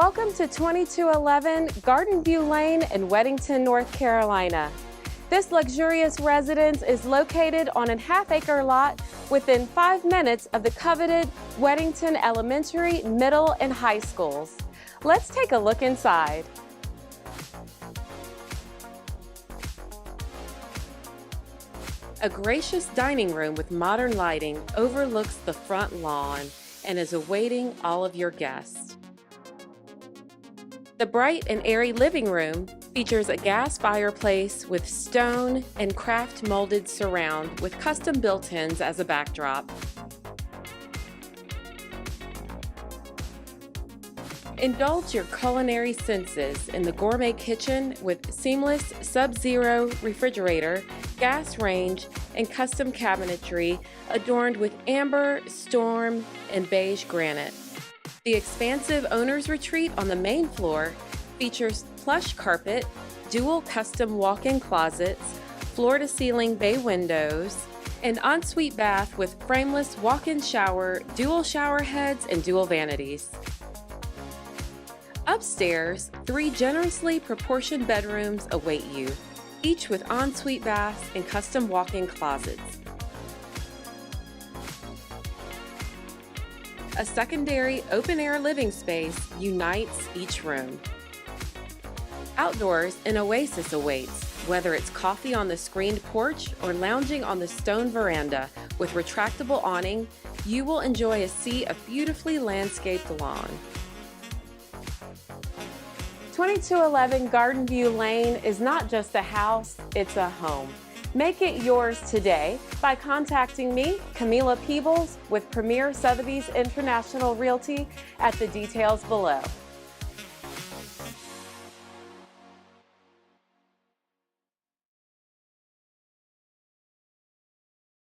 Welcome to 2211 Garden View Lane in Weddington, North Carolina. This luxurious residence is located on a half-acre lot within 5 minutes of the coveted Weddington Elementary, Middle, and High Schools. Let's take a look inside. A gracious dining room with modern lighting overlooks the front lawn and is awaiting all of your guests. The bright and airy living room features a gas fireplace with stone and craft molded surround with custom built-ins as a backdrop. Indulge your culinary senses in the gourmet kitchen with seamless sub-zero refrigerator, gas range, and custom cabinetry adorned with amber, storm, and beige granite. The expansive owner's retreat on the main floor features plush carpet, dual custom walk-in closets, floor-to-ceiling bay windows, an ensuite bath with frameless walk-in shower, dual shower heads, and dual vanities. Upstairs, 3 generously proportioned bedrooms await you, each with ensuite baths and custom walk-in closets. A secondary open-air living space unites each room. Outdoors, an oasis awaits, whether it's coffee on the screened porch or lounging on the stone veranda with retractable awning, you will enjoy a sea of beautifully landscaped lawn. 2211 Garden View Lane is not just a house, it's a home. Make it yours today by contacting me, Camila Peebles, with Premier Sotheby's International Realty at the details below.